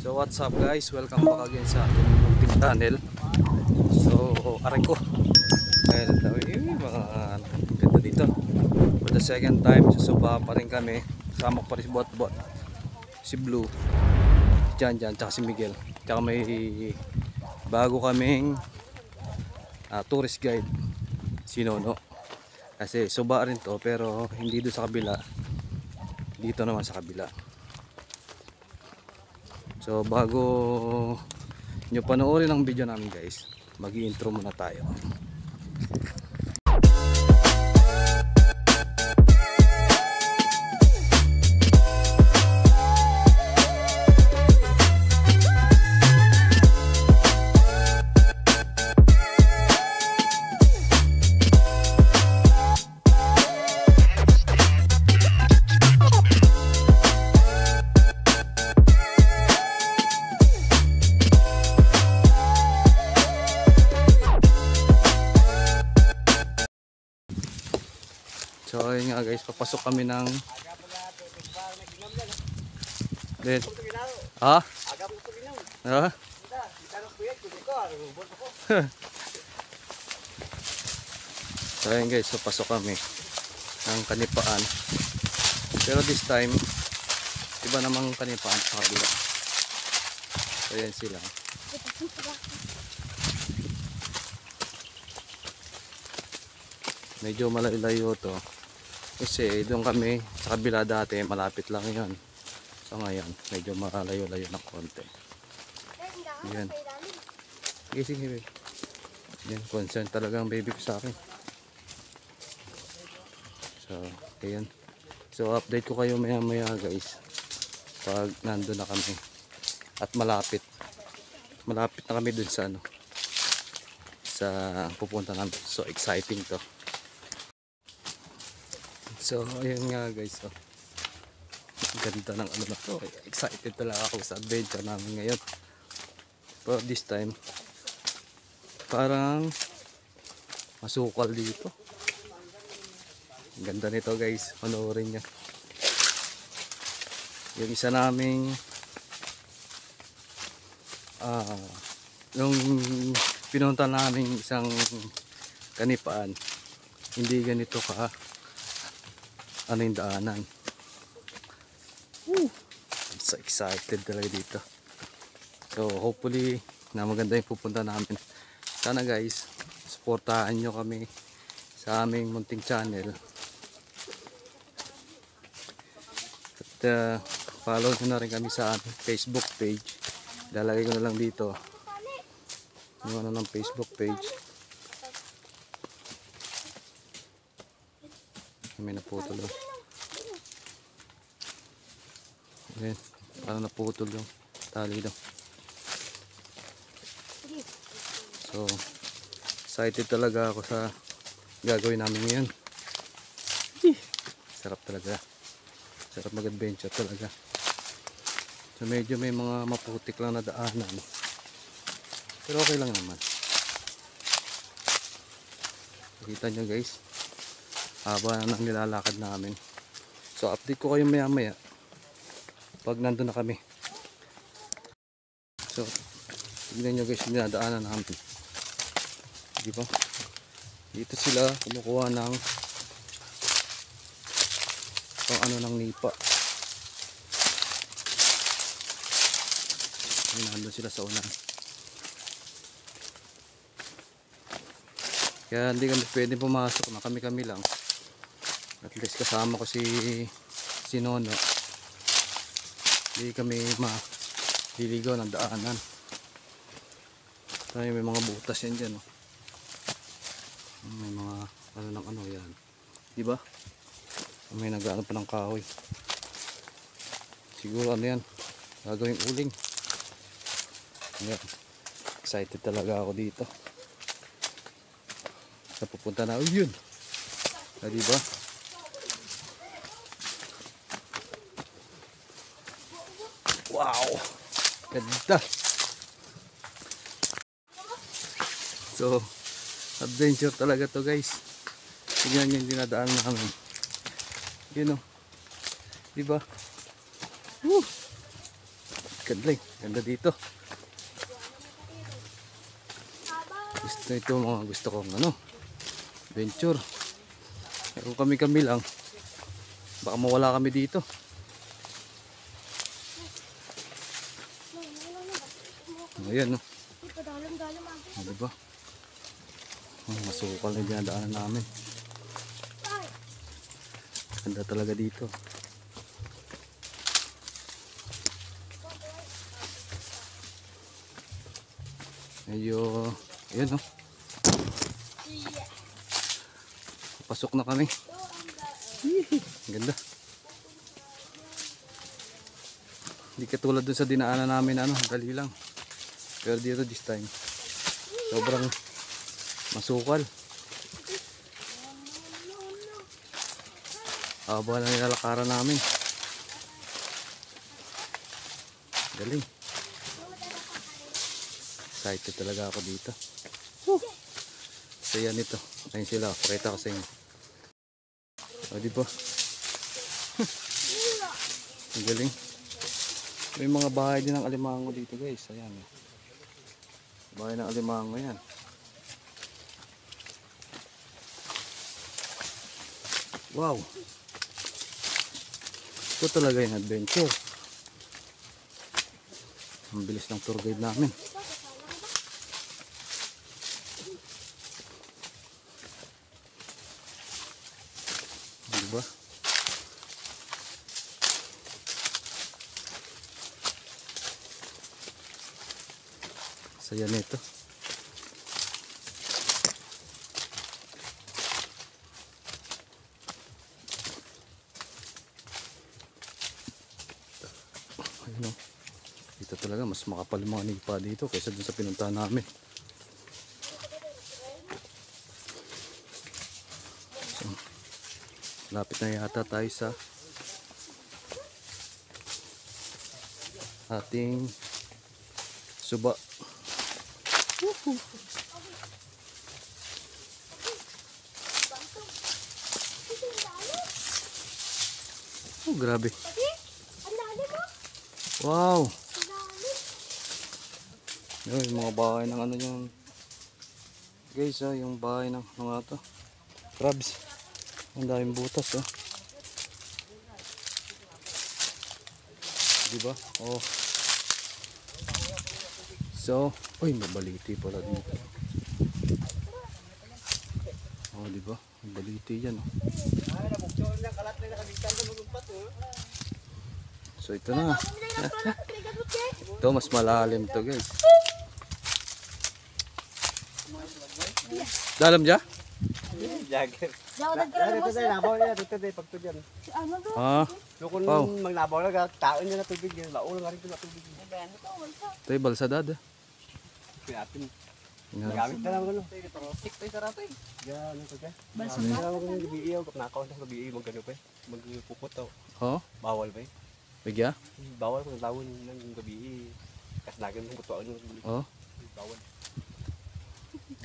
So what's up guys, welcome back again sa ating munting channel. So aray ko dahil mga ganda dito for the second time. So suba pa rin kami, kasama pa rin si Bot, si Blue, Jan, tsaka si Miguel. Tsaka may bago kaming tourist guide, si Nono. Kasi suba rin to pero hindi doon sa kabila, dito naman sa kabila. So bago nyo panoorin ang video namin guys, mag-i-intro muna tayo. So ayun nga guys, papasok kami ng So ayun guys, papasok kami ng Kanipaan. Pero this time iba namang Kanipaan sa kabila. So ayan sila. Medyo malayo to kasi doon kami sa kabila dati, malapit lang yan. So ngayon medyo malayo-layo ng konti. Yan. Sige. Yan, concern talaga ang baby ko sa akin. So ayan. So update ko kayo maya guys pag nandun na kami at malapit na kami dun sa sa pupunta namin. So exciting to. So ayun nga guys, ganda ng na to. Excited talaga ako sa adventure namin ngayon. Pero this time parang masukal dito. Ganda nito guys, panoorin nyo. Yung isa naming yung pinunta namin isang Kanipaan, hindi ganito ka yung daanan. I'm so excited talaga dito. So hopefully na maganda yung pupunta namin. Sana guys, supportahan nyo kami sa aming munting channel. At follow nyo na rin kami sa aming Facebook page. Lalagay ko na lang dito yung ng Facebook page. May naputol doon. Ayan, parang naputol yung tali doon. So excited talaga ako sa gagawin namin ngayon. Sarap talaga, sarap mag-adventure talaga. So medyo may mga maputik lang na daanan, pero okay lang naman. Nakita nyo guys, haba na nilalakad namin. So update ko kayo maya pag nandun na kami. So tignan nyo guys yung dinadaanan namin. Diba? Dito sila kumukuha ng ng nipa. Nandun sila sa unan. Kaya hindi kami pwede pumasok na kami lang. At least kasama ko si Nono. Hindi kami maliligaw ng daanan. Tayo may mga butas yan dyan. May mga yan. Diba? May nag-ano pa ng kahoy. Siguro yan, gagawing uling. Ayan. Excited talaga ako dito. Sa pupunta na yun. Diba? Wow! Ganda! So adventure talaga to guys. Tingnan nyo yung dinadaan namin. Yun o. Diba? Woo! Ganda, ganda dito. Ito mga gusto kong adventure. Kung kami lang, baka mawala kami dito. Ayan, no? Diba? Masukal na dinadaanan namin. Ganda talaga dito. Medyo, ayan, no? Pasok na kami. Ganda. Hindi katulad dun sa dinaanan namin, dali lang. Pero dito this time, sobrang masukal. Haba na nilalakaran namin. Galing. Excited talaga ako dito. So yan ito. Ayun sila. Pakita ko sa inyo. O diba? Ang galing. May mga bahay din ng alimango dito guys. Ayan. Bahay ng alimango yan. Wow. Ito talaga yung adventure. Ang bilis ng tour guide namin. Diba? Saya nito. Ayun, dito talaga mas makapal mga nipa dito kaysa dun sa pinuntahan namin. So, lapit na yata tayo sa ating suba. Oh, grabe. Wow. Yung mga bahay ng yung guys, yung bahay ng mga to crabs. Ang daming butas, diba? Oh. So, uy, mabaliti pala dito. Oh, diba? Mabaliti yan, So, ito na. Ito, mas malalim to guys. Dalam dyan? Jagger. Ah, Kung maglabaw na, taon niya na tubig. Baon nga rin ko na tubig. ito yung balsadad. Kaya atin. Gamit na lang ano. Tiktoy sa rato eh. Yan, ano ka? Balsa na lang ako ng gabi iyo. Kapnakaw na gabi iyo. Magano pa eh. Magpupot daw. Oh? Bawal ba eh. Bigya? Bawal kung lawon ng gabi eh. Kasnagan ng butuan ng gabi. Oh? Bawal.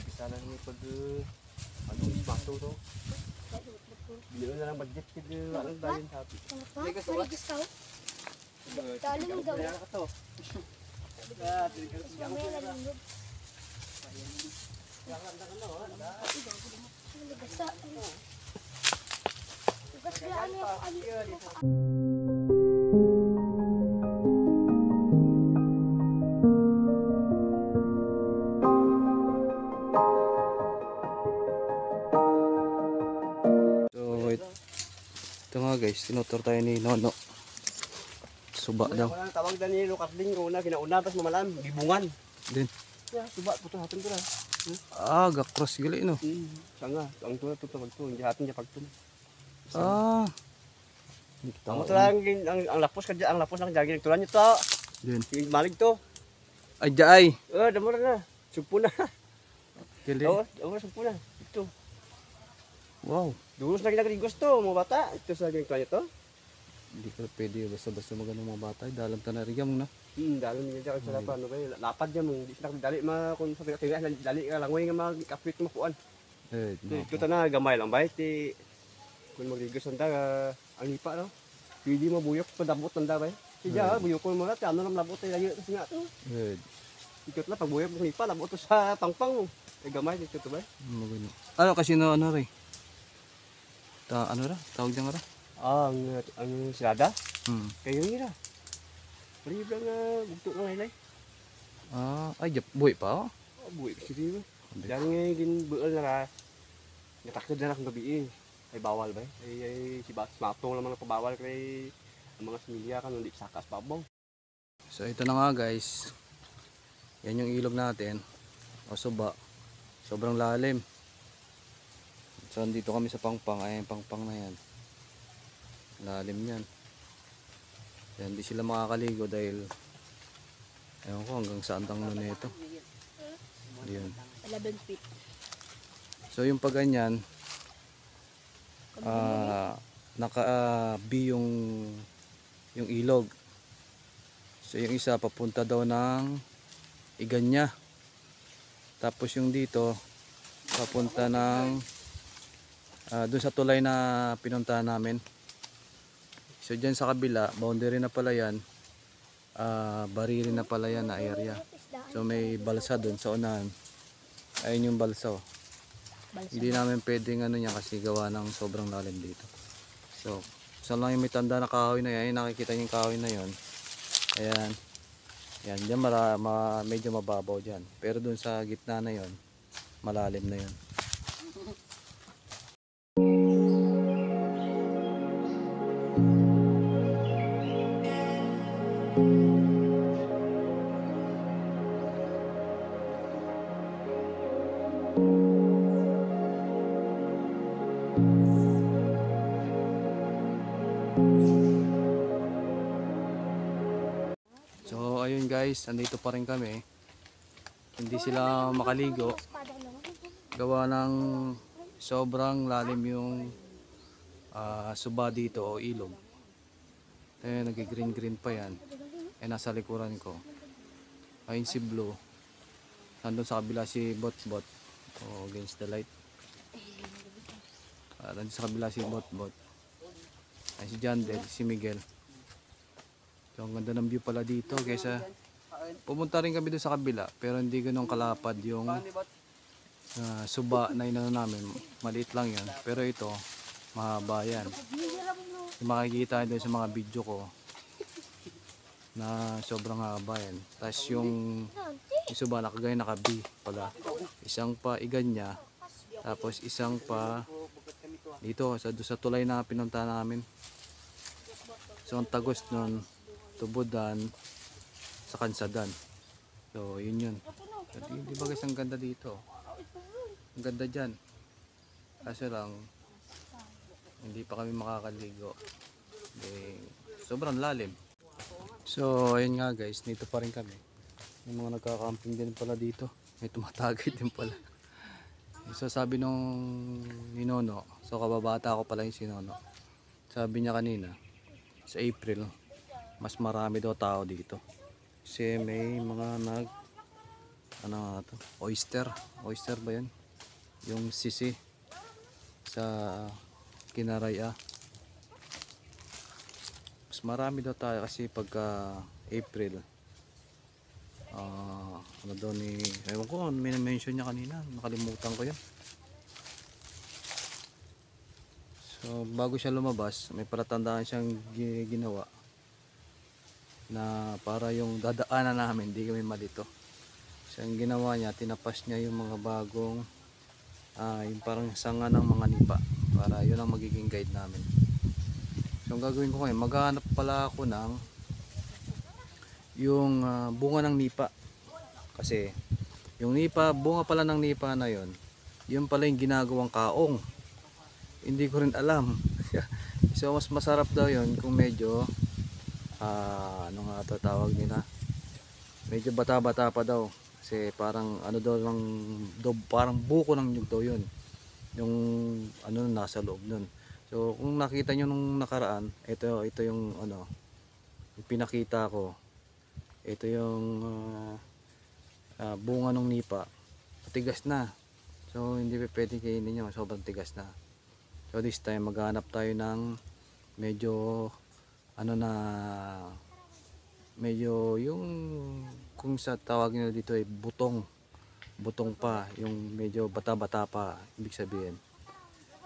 Bisa lang yung pag... ano yung baso to. Bilo na lang budget kasi walang dalhin sa atin. May gusto ko? Dali mo daw. Kaya ka to. Mamaya na linggo. Basta, basta ano ako. So, ito nga guys, tinutur tayo ni Nono. Suba daw. Walang tawag Danilo Kasling ko na kinauna tapos mamalam. Bibungan. Din. Ya, suba puto hatin ko na. Ah, gakros gali no. Sanga, ang tuwa to pagto, hindi hatin niya pagto. Ah. Ang lang ang lapos ka ang lapos lang jagi nagtulan niyo to. Din. Yung malig to. Ay, jay. Damo na. Sumpo na. Gali. Sumpo na. Ito. Wow. Dulos na ginagligos to, mga bata. Ito sa ginagtulan niyo to. Hindi ka pwede basta-basta magano mga bata. Dalam tanarigam na. Dalon niya dyan sa lapan. Ano ba lapad niya mo. Hindi sila dali kung sa pinag dali ka langoy nga magkapit mo kuan. Ito na gamay lang ba? Kung magligos ang daga, ang lipa no? Pwede mabuyok, padabot ng daga. Siya, buyukon mo na, ano lang labot tayo lagi. Kasi nga, Good. ikot na, pag buyok mo nipa, labot to sa pangpang. Ay gamay, dito to ba? Magano. Ano kasi no ano rin? Ano ra? Tawag niya nga ra? Ang silada? Hmm. Kayo nila. Pwede ba nga, bugto ng laylay? Ay, buhay pa oh. Buhay kasi rin. Diyan nga ginbuol na ra. Natakod na akong gabi eh. Ay bawal ba? Ay si Matong naman ang pabawal kay ang mga similya kan hindi sakas babaw. So ito na nga guys. Yan yung ilog natin. O suba. Sobrang lalim. So dito kami sa pangpang. Ay pangpang na yan. Lalim yan. Yan, hindi sila makakaligo dahil ewan ko hanggang saan tanglo na ito. Yun. 11 feet. So yung pag ganyan, naka-B yung ilog. So yung isa papunta daw ng Iganya. Tapos yung dito papunta ng doon sa tulay na pinuntahan namin. So dyan sa kabila, boundary na pala yan. Barili na pala yan na area. So may balsa doon sa unahan. Ayun yung balsa oh. Hindi namin pwedeng ano niya kasi gawa ng sobrang lalim dito. So, saan lang yung may tanda na kahoy na yan. Nakikita niyo yung kahoy na yon. Ayan. Yan, dyan medyo mababaw dyan. Pero doon sa gitna na yon, malalim na yon. So ayun guys, andito pa rin kami. Hindi sila makaligo. Gawa ng sobrang lalim yung suba dito o ilog. Ayun, nag-green green pa yan. Ay nasa likuran ko. Ayun si Blue. Nandun sa kabila si Bot-Bot. O against the light. Nandun sa kabila si Bot-Bot. Ay si Jandel, si Miguel. So ang ganda ng view pala dito kaysa pumunta rin kami doon sa kabila pero hindi ganoon kalapad yung suba na inano namin, maliit lang yan pero ito mahaba yan. Yung makikita doon sa mga video ko na sobrang haba yan. Tapos yung suba nakagaya naka-B pala, isang pa Iganya tapos isang pa dito sa tulay na pinunta namin. So ang tagos nun Tubudan sa Kansadan. So yun yun. Di ba guys ang ganda dito? Ang ganda dyan. Kasi lang hindi pa kami makakaligo. Sobrang lalim. So ayun nga guys, dito pa rin kami. Yung mga nagka-camping din pala dito. May tumatagay din pala. So sabi nung ni Nono, so kababata ko pala yung si Nono. Sabi niya kanina sa April mas marami daw tao dito kasi may mga oyster ba yan yung sisi sa Kinaraya. Mas marami daw tayo kasi pagka April ano daw ni ewan ko may mention niya kanina, nakalimutan ko yan. So bago siya lumabas may palatandaan siyang ginawa na para yung dadaanan namin hindi kami malito. So ang ginawa niya, tinapas niya yung mga bagong yung parang sanga ng mga nipa para yun ang magiging guide namin. So ang gagawin ko ngayon, maghahanap pala ako ng yung bunga ng nipa kasi yung nipa, bunga pala ng nipa na yun pala yung ginagawang kaong. Hindi ko rin alam. So mas masarap daw yun kung medyo ano nga ito tawag nila, medyo bata-bata pa daw kasi parang ano daw lang parang buko ng nyug daw yun yung ano nasa loob nun. So kung nakita nyo nung nakaraan, ito yung ano yung pinakita ko, ito yung bunga ng nipa, tigas na, so hindi pa pwede kainin nyo, sobrang tigas na. So this time maghanap tayo ng medyo ano na medyo yung kung sa tawagin nila dito ay butong pa, yung medyo bata-bata pa, ibig sabihin.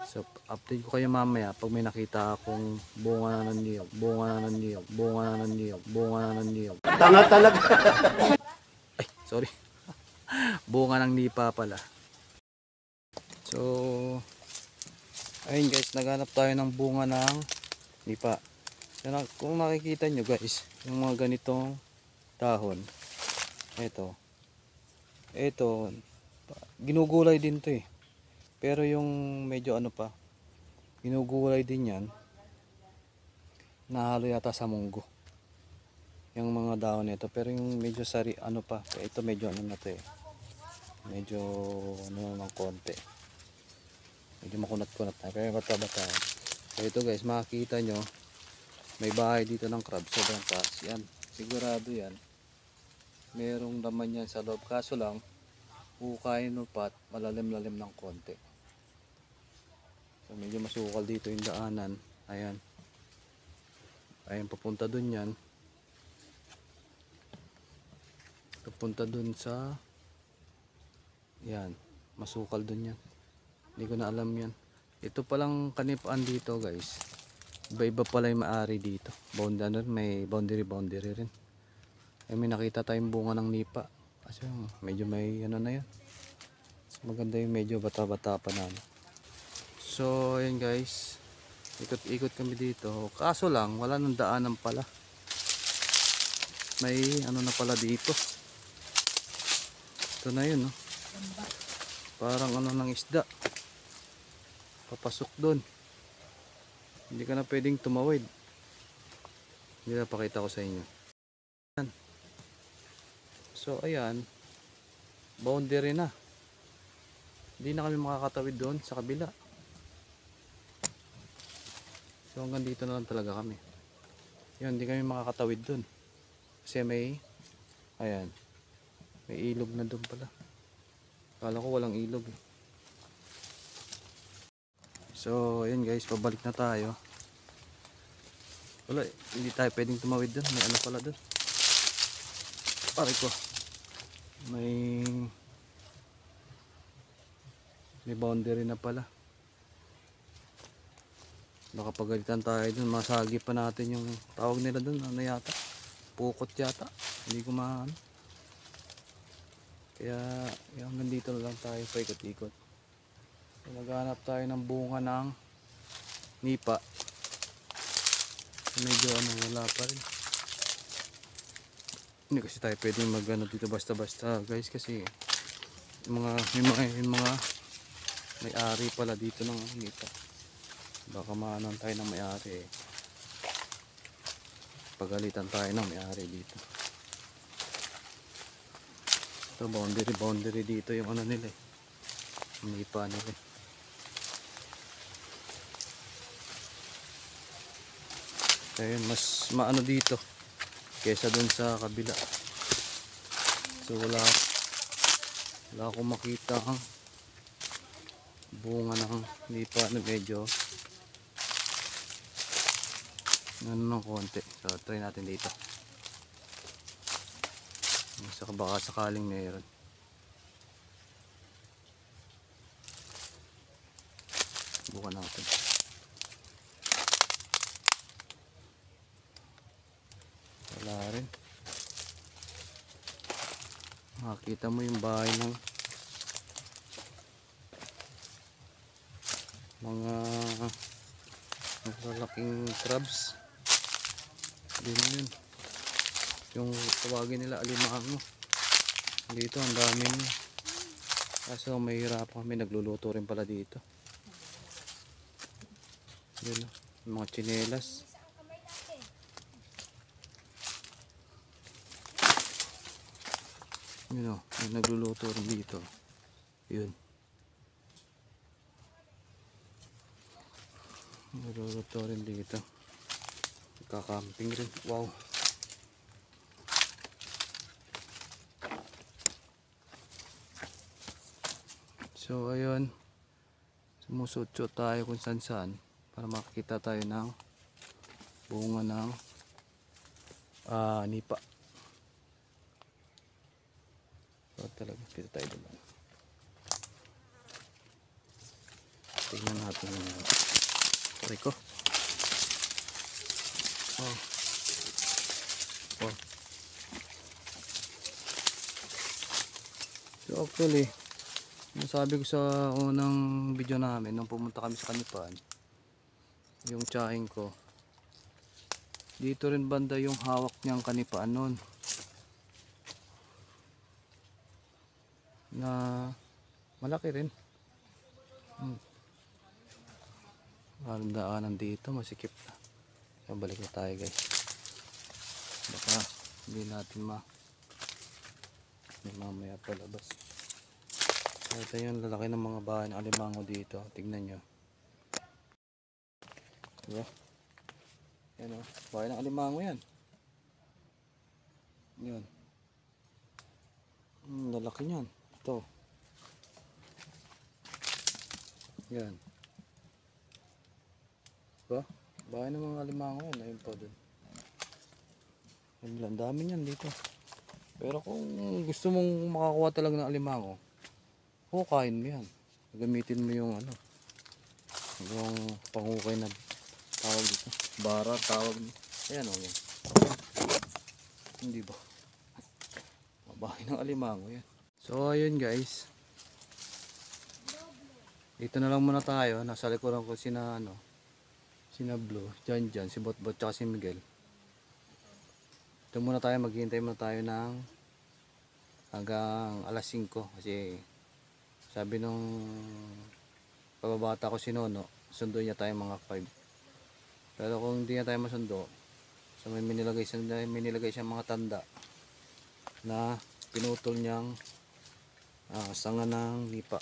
So update ko kayo mamaya pag may nakita akong bunga na ng niyog, bunga na ng niyog, bunga na ng niyog, bunga na ng niyog. Tanga talaga. Ay, sorry. Bunga ng nipa pala. So ayun guys, naghanap tayo ng bunga ng nipa. So, kung makikita nyo guys, yung mga ganitong dahon, ito ginugulay din to eh. Pero yung medyo ano pa, ginugulay din yan, nahalo yata sa munggo yung mga dahon nito. Pero yung medyo sari ano pa, ito medyo ano na to eh, medyo ano ng konti, medyo makunat-kunat na, pero bata-bata. So ito guys, makikita nyo may bahay dito ng crab, sobrang taas yan, sigurado yan merong laman yan sa loob, kaso lang hukayin mo pa at malalim-lalim ng konti. So medyo masukal dito yung daanan. Ayan, ayan, papunta dun yan, papunta dun sa yan, masukal dun yan, hindi ko na alam yan. Ito palang kanipaan dito guys, iba-iba pala yung maari dito. May boundary rin. Ay, may nakita tayong bunga ng nipa. Kasi medyo may ano na yan. Maganda yung medyo bata-bata pa na. So ayan guys, ikot-ikot kami dito. Kaso lang wala nang daanan pala. May ano na pala dito. Ito na yun, no? Parang ano ng isda. Papasok doon. Hindi ka na pwedeng tumawid. Hindi na pakita ko sa inyo. So ayan, boundary na. Hindi na kami makakatawid doon sa kabila. So hanggang dito na lang talaga kami. Yun, hindi kami makakatawid doon. Kasi may, ayan, may ilog na doon pala. Kala ko walang ilog eh. So ayan guys, pabalik na tayo. Wala, hindi tayo pwedeng tumawid doon. May ano pala doon. Pare ko, may boundary na pala. Baka pagalitan tayo dun, masagi pa natin yung tawag nila dun, ano yata, pukot yata, hindi ko maano. Kaya hanggang dito na lang tayo pa ikot-ikot. So, maghanap tayo ng bunga ng nipa. Medyo ano, wala pa rin. Hindi kasi tayo pwedeng magano dito basta-basta guys, kasi may mga may-ari pala dito ng nipa. Baka maanon tayo ng may-ari eh. Pagalitan tayo ng may-ari dito. Ito boundary dito yung ano nila eh, nipa nila eh. Ayun, mas maano dito kesa dun sa kabila. So wala akong makita ang bunga ng nipa na medyo ano ng konti. So try natin dito. Baka sakaling meron. Bukan natin. Wala rin. Makita mo yung bahay ng mga malalaking crabs. Din yun. Yung tawagin nila alimango. Dito ang daming, kaso mahirap kami, nagluluto rin pala dito. Yun, yung mga tsinelas. Yun o, may nagluluto rin dito. Yun. Nagluluto rin dito. Kakamping rin. Wow. So ayun, sumusutso tayo kung saan saan para makakita tayo ng bunga ng nipa. So talaga, kita tayo doon. Tingnan natin yung aray ko. Oh. Oh. So actually, sabi ko sa unang video namin nung pumunta kami sa Kanipan, yung tsahin ko dito rin banda yung hawak niyang kanipaan nun na malaki rin. Ang daanan dito masikip na. So, balik na tayo guys, baka hindi natin mamaya palabas. Ito yung lalaki ng mga bahay ng alimango dito. Tignan nyo. Diba? Yan o. Bahay ng alimango yan. Yan. Lalaki niyan. Ito. Yan. Diba? Bahay ng mga alimango yan. Ayun po dun. Ang dami niyan dito. Pero kung gusto mong makakuha talaga ng alimango, hukayin mo yan. Gamitin mo yung yung pangukay na tawag dito. Bara tawag nito. Ayan o yan. Hindi ba? Mabahay ng alimango yan. So ayun guys. Dito na lang muna tayo. Nasa likuran ko sina Blue, Jan, si Botbot, tsaka si Miguel. Ito muna tayo. Maghihintay muna tayo ng hanggang alas 5 kasi sabi nung pababata ko si Nono, sundo niya tayo mga 5. Pero kung hindi niya tayo masundo, so may minilagay siyang mga tanda na pinutol niyang sanga ng nipa.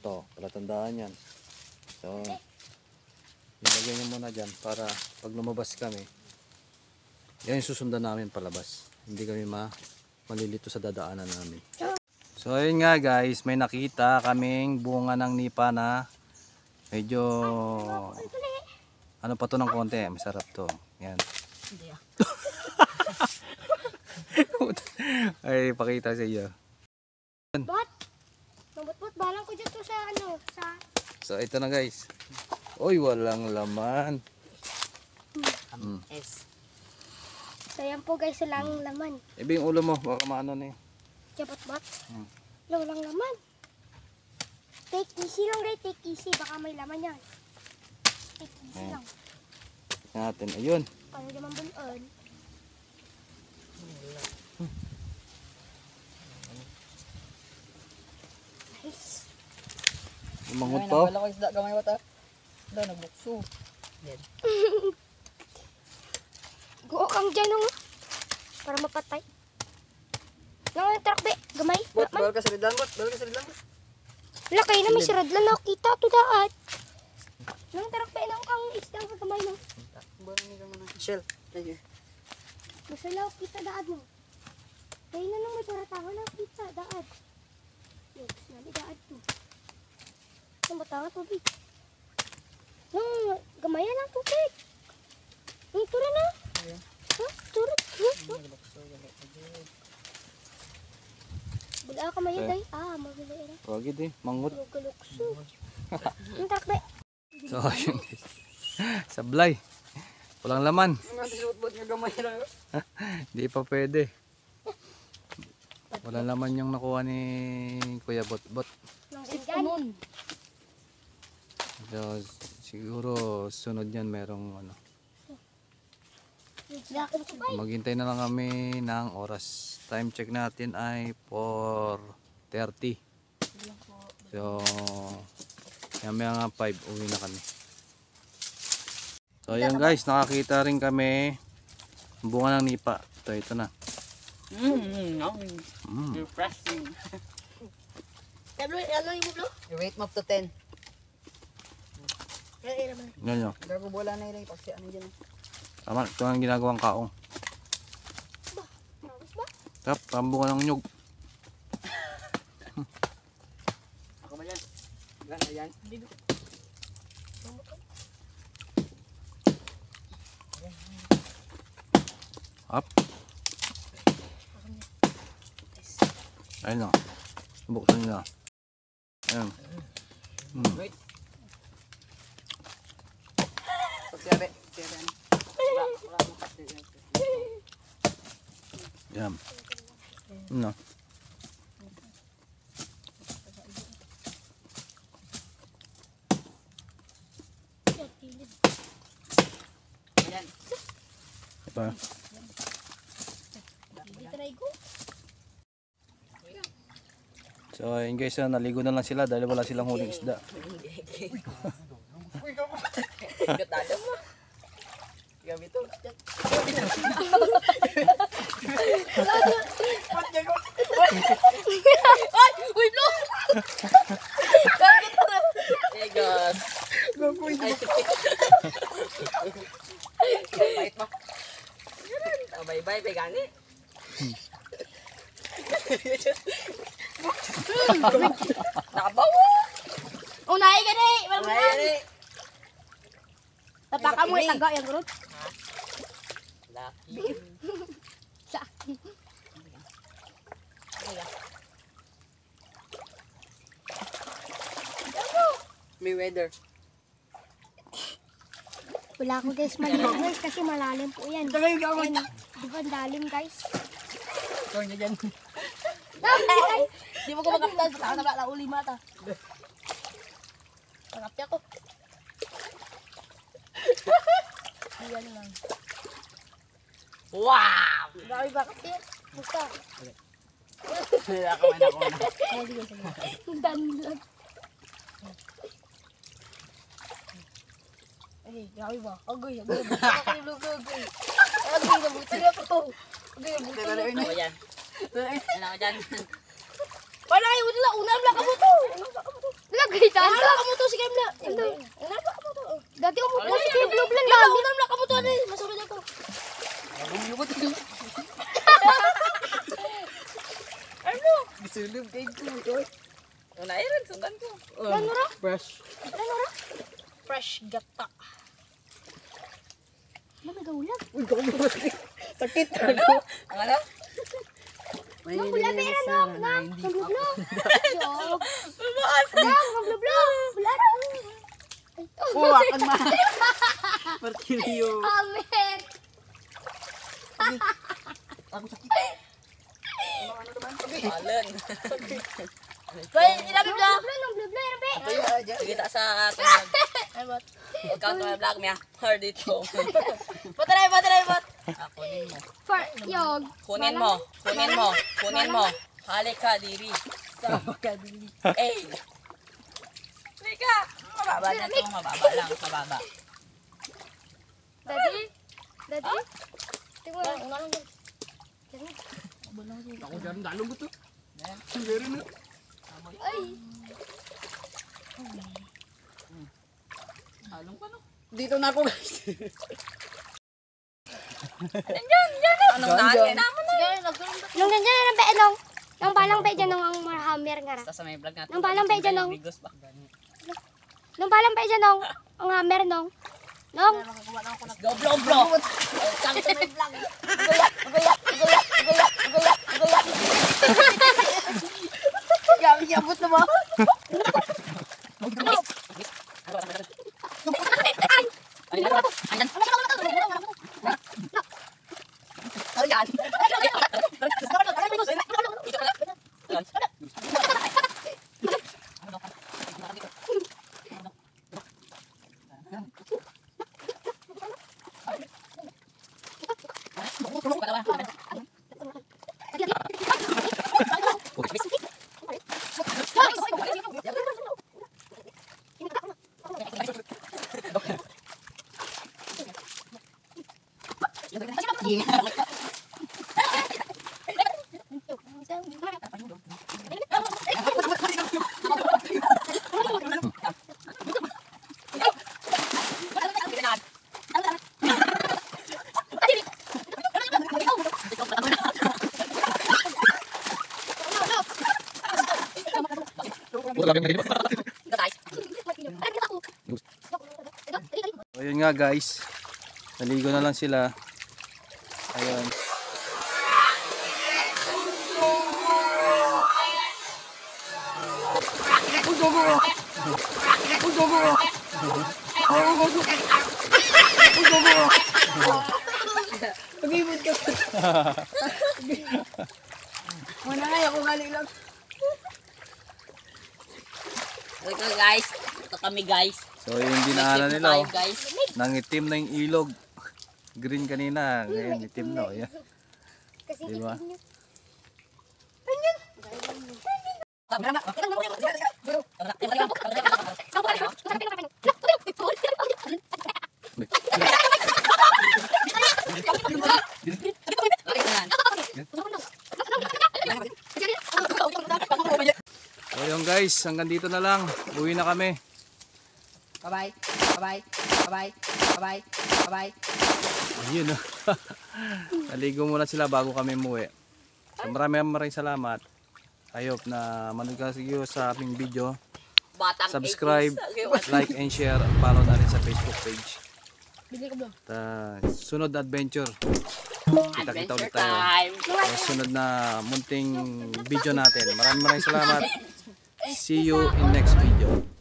Ito, palatandaan yan. So, nilagay niya muna dyan para pag lumabas kami, yan yung susundan namin palabas. Hindi kami malilito sa dadaanan namin. So ayun nga guys, may nakita kaming bunga ng nipa na medyo pa to ng konti, masarap to. Yan. Ay, pakita sa iyo. Mabot-bot, balang ko dyan to sa So ito na guys. Uy, walang laman. So yan po guys, walang laman. Ibi yung ulo mo, baka maano na yun. Bot-bot. Walang laman. Take easy lang guys, take easy. Baka may laman yan. Take easy lang. Natin, ayun. Paano naman bulon? Nice. Mangut pa. Wala ko isda gamay wata. Wala nagbukso. Yan. Guo kang dyan nung para mapatay. Nang truck be, gamay. Bot, bawal ka sa ridlan, bot. Bawal ka sa ridlan, bot. Lakay na may siradlan na kita to daat. Nang truck be, nang kang isda ka gamay no. Bawal ni ka muna. Shell. Thank you. Basta lang kita daad mo. Kaya na nang may paratangan na kita daad. Yung sinali daad mo. Nang batangan tubig. Nang gamayan ang tubig. Nang tura na. Ayan. Ha? Tura. Bula ka mayan day. Magulay na. Wagid eh, mangut. Magalukso. Nang truck be. So ayun guys. Sablay. Walang laman. Ang bot nga gamay na. Hindi pa pwede. Walang laman yung nakuha ni Kuya Botbot. Nang ganyan. So, siguro sunod yan merong maghintay na lang kami ng oras. Time check natin ay 4:30. So may mga 5 uwi na kami. So ayan guys, nakakita rin kami ng bunga ng nipa. Ito na. Refreshing. Ano yung mublo? I-rate mo up to 10. Yan naman. Yan yun. Gago bola na ilang paksi ano dyan. Tama, ito ang ginagawang kaong. Tapos ba? Tap, tambungan ng nyug. Ako ba dyan? Yan. Up. Ayun na. Buksan nyo na. Ayun. Pagsabi. Wala mo kasi. Yan. Ano? Ayan. Diba? Try ko. So ayun guys, naligo na lang sila dahil wala silang huling isda. Gatado mo. Gabi to. Ay! Uy, no! Hey, God. Ay, bait mo. Bye-bye, pegani. Nakabaw! Unay ka na eh. Ay, Tapaka mo yung taga yung group. Lucky. Sa May weather. wala ko guys malilim guys kasi malalim po yan. Yan. Di ba ang lalim guys? Turn na dyan. Ay! Di mo ko makaptan. Saka na wala uli mata. Nakapya ko. Yan lang. Wow! Grabe ba kasi? Basta. Ako na. Ang dami lang. Ay, grabe ba? Agoy. Agoy, nabuti ako. Agoy, nabuti ako. Ayan. Ano ako dyan? Wala kayo, wala. Unang lang ka mo to. Lagay tayo. Unang lang ka mo to, si Kemla. Unang lang ka mo to. Dati umupo si Kay Blue Blan Unang dami. lang ka mo to. Masunod ako. Ano? Gisulog kayo ko. Una, ayun, sundan ko. Ano ra? Fresh. Ano ra? Fresh gata. Ano nagawulag? Sakit ako. Ang ano? Nang wala pera nang. Nang Blue Blan. Yo. Bumakas. Nang Blue Blan. Wala ra. Uwakan ma. Martilyo. Amen. Ako sakit. Ano naman? Alin. Kaya, ilabi mo lang. Blue Blan, Rabe. Sige, ta sa ating vlog. Ay, bot. Huwag ka sa vlog niya. Hard dito. Pataray, bot. Kunin mo. For yog. Kunin mo. Halik ka, diri. Sama ka, diri. Eh. Teka. Mababa na ito. Mababa. Daddy. Tingnan mo. Ako dyan, dalong ko to. Ay. Halong pa, no? Dito na ako guys. Anong daan? Naman na. Nung ganyan na be nung. Nung balang be dyan nung ang hammer nga ra. Sa may vlog natin. Nung balang be dyan nung. Bigos ba? Nung balang be dyan nung. Ang hammer nung. Nung. Blo. Sabi sa may vlog. Yabot na ba? So, ayun nga guys, naligo na lang sila. Ayun. Pag-ibig ka. Muna nga, ako galing lang. Ito guys, ito kami guys. So yung dinaanan nila, Tayo oh. guys. Nangitim na yung ilog. Green kanina, ngayon itim na. Ayan. Kasi Diba? itim niya. So yun guys, hanggang dito na lang. Uwi na kami. Bye-bye. Bye-bye. Bye-bye. Bye-bye. Bye-bye. Ayun, oh. Naligo muna sila bago kami umuwi. So maraming salamat. I hope na manood ka sa aming video. Batang Subscribe, 80s. like and share at follow na rin sa Facebook page. Bili ko ba? Sunod na adventure. Kita-kita Adventure ulit tayo. time. Sa sunod na munting video natin. Maraming salamat. See you in next video.